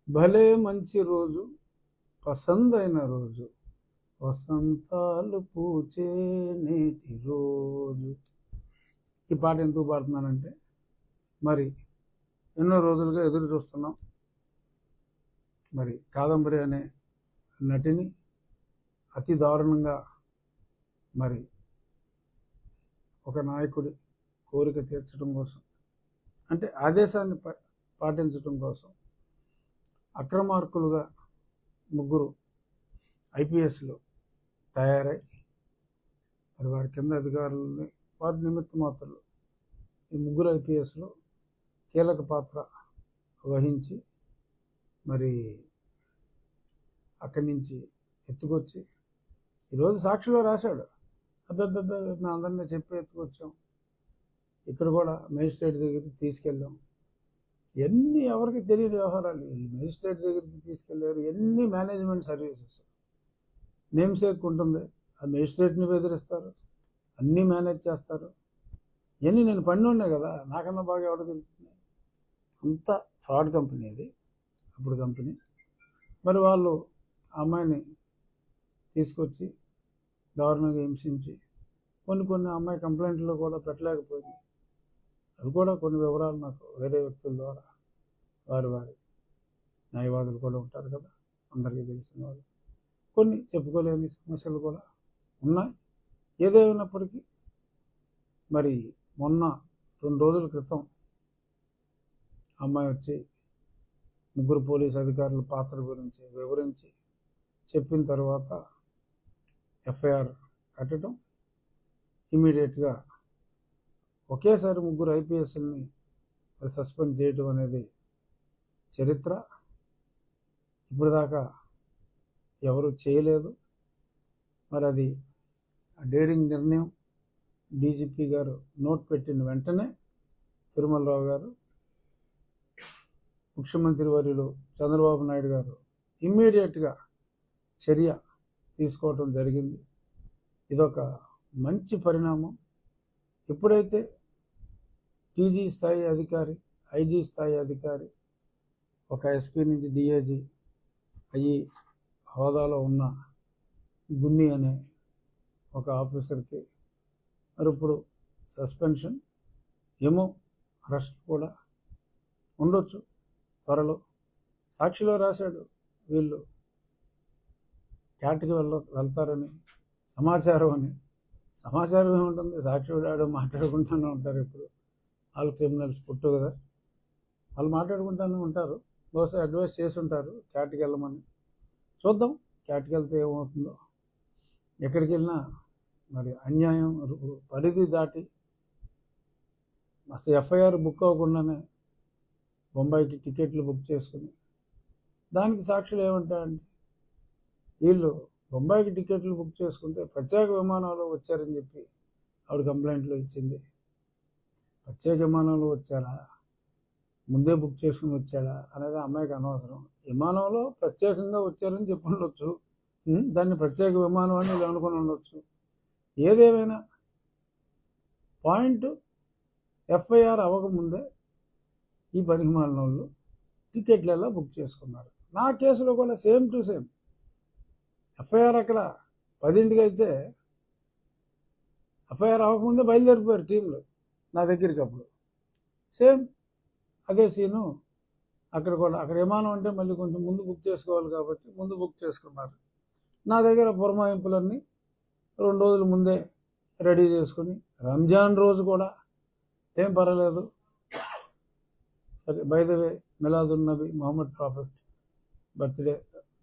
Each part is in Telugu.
భలే మంచి రోజు, పసందైన రోజు, వసంతాలు పూచే నేటి రోజు. ఈ పాట ఎందుకు పాడుతున్నానంటే, మరి ఎన్నో రోజులుగా ఎదురు చూస్తున్నాం. మరి కాదంబరి అనే నటిని అతి దారుణంగా మరి ఒక నాయకుడి కోరిక తీర్చడం కోసం, అంటే ఆదేశాన్ని పాటించడం కోసం అక్రమార్కులుగా ముగ్గురు ఐపీఎస్లు తయారై మరి వారి కింద అధికారులని వారి నిమిత్త మాత్రులు ఈ ముగ్గురు ఐపీఎస్లు కీలక పాత్ర వహించి మరి అక్కడి నుంచి ఎత్తుకొచ్చి ఈరోజు సాక్షిలో రాశాడు, అబ్బాబ్బాబ్బా మేము అందరినీ చెప్పి ఎత్తుకొచ్చాం, ఇక్కడ కూడా మేజిస్ట్రేట్ దగ్గరికి తీసుకెళ్ళాం. ఎన్ని ఎవరికి తెలియని వ్యవహారాలు మేజిస్ట్రేట్ దగ్గరికి తీసుకెళ్ళారు. ఎన్ని మేనేజ్మెంట్ సర్వీసెస్ నేమ్ సేక్ ఉంటుంది, ఆ మేజిస్ట్రేట్ని బెదిరిస్తారు, అన్నీ మేనేజ్ చేస్తారు. ఇవన్నీ నేను పని ఉన్నాయి కదా, నాకన్నా బాగా ఎవరు తెలుస్తుంది. అంత ఫ్రాడ్ కంపెనీ ఇది, అప్పుడు కంపెనీ. మరి వాళ్ళు ఆ అమ్మాయిని తీసుకొచ్చి దారుణంగా హింసించి కొన్ని అమ్మాయి కంప్లైంట్లో కూడా పెట్టలేకపోయింది. అవి కూడా కొన్ని వివరాలు నాకు వేరే వ్యక్తుల ద్వారా వారి న్యాయవాదులు కూడా ఉంటారు కదా, అందరికీ తెలిసిన వాళ్ళు, కొన్ని చెప్పుకోలేని సమస్యలు కూడా ఉన్నాయి. ఏదేమైనప్పటికీ మరి మొన్న 2 రోజుల క్రితం అమ్మాయి వచ్చి ముగ్గురు పోలీసు అధికారుల పాత్ర గురించి వివరించి చెప్పిన తర్వాత ఎఫ్ఐఆర్ కట్టడం, ఇమీడియట్గా ఒకేసారి ముగ్గురు ఐపీఎస్ని సస్పెండ్ చేయడం అనేది చరిత్ర. ఇప్పటిదాకా ఎవరు చేయలేదు. మరి అది డేరింగ్ నిర్ణయం డీజీపీ గారు నోట్ పెట్టిన వెంటనే తిరుమలరావు గారు, ముఖ్యమంత్రి వర్యులు చంద్రబాబు నాయుడు గారు ఇమ్మీడియట్గా చర్య తీసుకోవటం జరిగింది. ఇదొక మంచి పరిణామం. ఎప్పుడైతే టీజీ స్థాయి అధికారి, ఐజీ స్థాయి అధికారి, ఒక ఎస్పీ నుంచి డిఐజీ అయ్యి హోదాలో ఉన్న గున్ని అనే ఒక ఆఫీసర్కి మరి ఇప్పుడు సస్పెన్షన్, ఏమో అరెస్ట్ కూడా ఉండొచ్చు త్వరలో. సాక్షిలో రాశాడు వీళ్ళు క్యాట్కి వెళ్తారని సమాచారం అని. సమాచారం ఏముంటుంది, సాక్షి ఆడు మాట్లాడుకుంటూనే ఉంటారు. ఇప్పుడు వాళ్ళు క్రిమినల్స్ పుట్టు కదా, వాళ్ళు మాట్లాడుకుంటూనే ఉంటారు. బహుశా అడ్వైస్ చేసి ఉంటారు క్యాట్కి వెళ్ళమని. చూద్దాం క్యాట్కి వెళ్తే ఏమవుతుందో. ఎక్కడికి వెళ్ళినా మరి అన్యాయం పరిధి దాటి అసలు ఎఫ్ఐఆర్ బుక్ అవ్వకుండానే బొంబాయికి టికెట్లు బుక్ చేసుకుని, దానికి సాక్షులు ఏమంటారంటే వీళ్ళు బొంబాయికి టికెట్లు బుక్ చేసుకుంటే ప్రత్యేక విమానంలో వచ్చారని చెప్పి ఆవిడ కంప్లైంట్లో ఇచ్చింది. ప్రత్యేక విమానంలో వచ్చారా, ముందే బుక్ చేసుకుని వచ్చాడా అనేది అమ్మాయికి అనవసరం. విమానంలో ప్రత్యేకంగా వచ్చారని చెప్పి ఉండొచ్చు, దాన్ని ప్రత్యేక విమానం అని వీళ్ళు అనుకుని ఉండొచ్చు. ఏదేమైనా పాయింట్, ఎఫ్ఐఆర్ అవ్వకముందే ఈ పనికిమాలిన వాళ్ళు టికెట్లు ఎలా బుక్ చేసుకున్నారు. నా కేసులో కూడా సేమ్ టు సేమ్. ఎఫ్ఐఆర్ అక్కడ 10ంటికి అయితే ఎఫ్ఐఆర్ అవ్వకముందే బయలుదేరిపోయారు టీంలు నా దగ్గరికి. అప్పుడు సేమ్ అదే సీను అక్కడ కూడా. అక్కడ విమానం అంటే మళ్ళీ కొంచెం ముందు బుక్ చేసుకోవాలి కాబట్టి ముందు బుక్ చేసుకున్నారు. నా దగ్గర పురమాయింపులన్నీ 2 రోజుల ముందే రెడీ చేసుకుని, రంజాన్ రోజు కూడా ఏం పర్వాలేదు. సరే, by the way Milad un Nabi Mohammed prophet birthday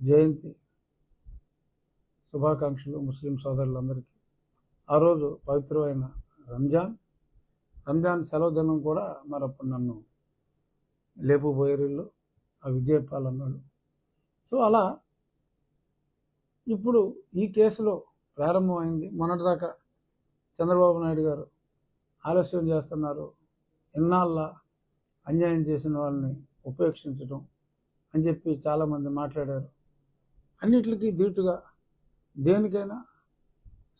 జయంతి శుభాకాంక్షలు ముస్లిం సోదరులందరికీ. ఆ రోజు పవిత్రమైన రంజాన్ సెలవు దినం కూడా మరి అప్పుడు నన్ను లేపుపోయేరిళ్ళు ఆ విజయపాల్ అన్నాడు. సో అలా ఇప్పుడు ఈ కేసులో ప్రారంభమైంది. మొన్నటిదాకా చంద్రబాబు నాయుడు గారు ఆలస్యం చేస్తున్నారు, ఇన్నాళ్ళ అన్యాయం చేసిన వాళ్ళని ఉపేక్షించడం అని చెప్పి చాలామంది మాట్లాడారు. అన్నిటికీ ధీటుగా దేనికైనా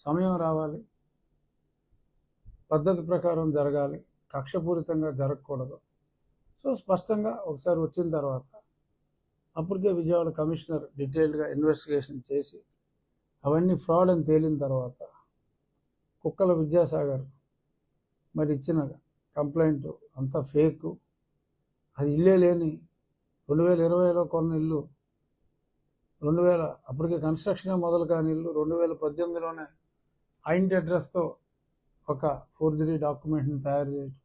సమయం రావాలి, పద్ధతి ప్రకారం జరగాలి, కక్షపూరితంగా జరగకూడదు. సో స్పష్టంగా ఒకసారి వచ్చిన తర్వాత అప్పటికే విజయవాడ కమిషనర్ డీటెయిల్డ్గా ఇన్వెస్టిగేషన్ చేసి అవన్నీ ఫ్రాడ్ అని తేలిన తర్వాత కుక్కల విద్యాసాగర్ మరి ఇచ్చిన కంప్లైంట్ అంతా ఫేక్, అది ఇల్లే లేని 2020లో కొన్న ఇల్లు 2000 అప్పటికే కన్స్ట్రక్షనే మొదలు కాని ఇల్లు 2018లోనే ఆ ఇంటి అడ్రస్తో ఒక ఫోర్జరీ డాక్యుమెంట్ని తయారు చేయడం.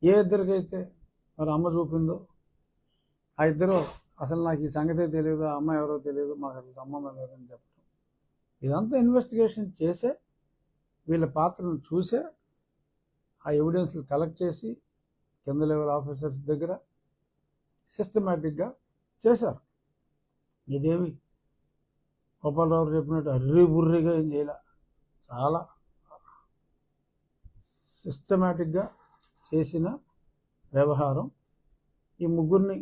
ఏ ఇద్దరికైతే మరి అమ్మ చూపిందో ఆ ఇద్దరు అసలు నాకు ఈ సంగతే తెలియదు, ఆ అమ్మాయి ఎవరో తెలియదు, మాకు అసలు సంబంధం లేదని చెప్పడం. ఇదంతా ఇన్వెస్టిగేషన్ చేసే వీళ్ళ పాత్రను చూసే ఆ ఎవిడెన్స్లు కలెక్ట్ చేసి కింద లెవెల్ ఆఫీసర్స్ దగ్గర సిస్టమేటిక్గా చేశారు. ఇదేమి గోపాలరావు చెప్పినట్టు అర్రీ బుర్రిగా ఏం చేయాల, చాలా సిస్టమేటిక్గా చేసిన వ్యవహారం. ఈ ముగ్గురిని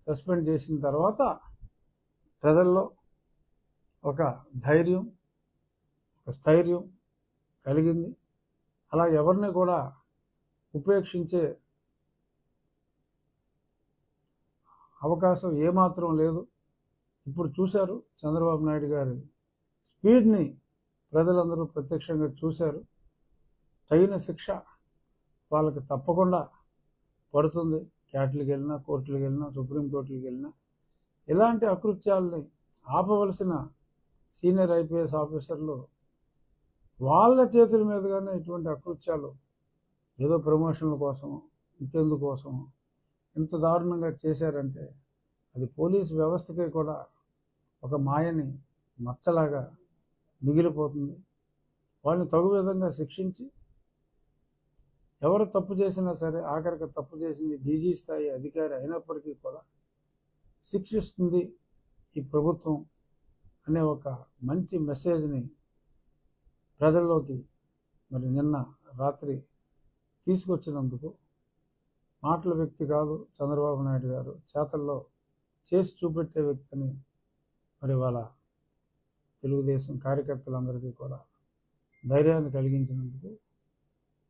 సస్పెండ్ చేసిన తర్వాత ప్రజల్లో ఒక ధైర్యం, ఒక స్థైర్యం కలిగింది. అలా ఎవరిని కూడా ఉపేక్షించే అవకాశం ఏమాత్రం లేదు. ఇప్పుడు చూశారు చంద్రబాబు నాయుడు గారి స్పీడ్ని ప్రజలందరూ ప్రత్యక్షంగా చూశారు. తగిన శిక్ష వాళ్ళకి తప్పకుండా పడుతుంది. క్యాట్లకు వెళ్ళినా, కోర్టులకు వెళ్ళినా, సుప్రీంకోర్టులకు వెళ్ళినా ఇలాంటి అకృత్యాలని ఆపవలసిన సీనియర్ ఐపీఎస్ ఆఫీసర్లు వాళ్ళ చేతుల మీదుగానే ఇటువంటి అకృత్యాలు ఏదో ప్రమోషన్ల కోసమో ఇంకెందుకోసమో ఇంత దారుణంగా చేశారంటే అది పోలీసు వ్యవస్థకే కూడా ఒక మాయని మచ్చలాగా మిగిలిపోతుంది. వాళ్ళని తగు విధంగా శిక్షించి ఎవరు తప్పు చేసినా సరే, ఆఖరికి తప్పు చేసింది డీజీ స్థాయి అధికారి అయినప్పటికీ కూడా శిక్షిస్తుంది ఈ ప్రభుత్వం అనే ఒక మంచి మెసేజ్ని ప్రజల్లోకి మరి నిన్న రాత్రి తీసుకొచ్చినందుకు మాటల వ్యక్తి కాదు చంద్రబాబు నాయుడు గారు, చేతల్లో చేసి చూపెట్టే వ్యక్తిని మరి వాళ్ళ తెలుగుదేశం కార్యకర్తలందరికీ కూడా ధైర్యాన్ని కలిగించినందుకు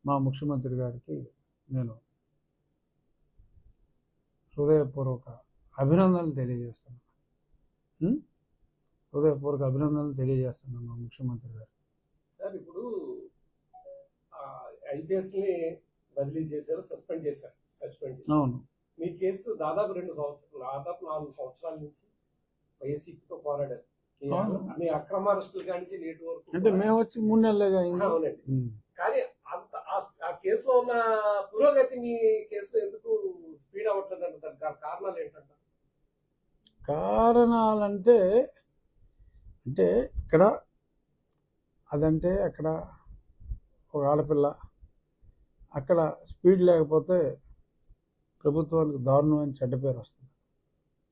మా ముఖ్యమంత్రి గారికి నేను హృదయపూర్వక అభినందనలు తెలియజేస్తున్నాను. హృదయపూర్వక అభినందనలు తెలియజేస్తున్నాను మా ముఖ్యమంత్రి గారికి. సార్, ఇప్పుడు ఐపీఎస్ని బదిలీ చేశారు, సస్పెండ్ చేశారు. అవును, మీ కేసు దాదాపు 4 సంవత్సరాల నుంచి వైసీపీతో పోరాడారు. మీ అక్రమ అరెస్టులు కానించి నేటి వరకు అంటే మేము వచ్చి 3 నెలలుగా అయింది. అవునండి. కానీ ఆ కేసులో ఉన్న పురోగతి మీ కేసులో ఎందుకు స్పీడ్ అవ్వట్లేదు అంటారు? కారణాలు ఏంటంటారు? కారణాలంటే అంటే ఇక్కడ అదంటే అక్కడ ఒక ఆడపిల్ల, అక్కడ స్పీడ్ లేకపోతే ప్రభుత్వానికి దారుణమైన చెడ్డ పేరు వస్తుంది.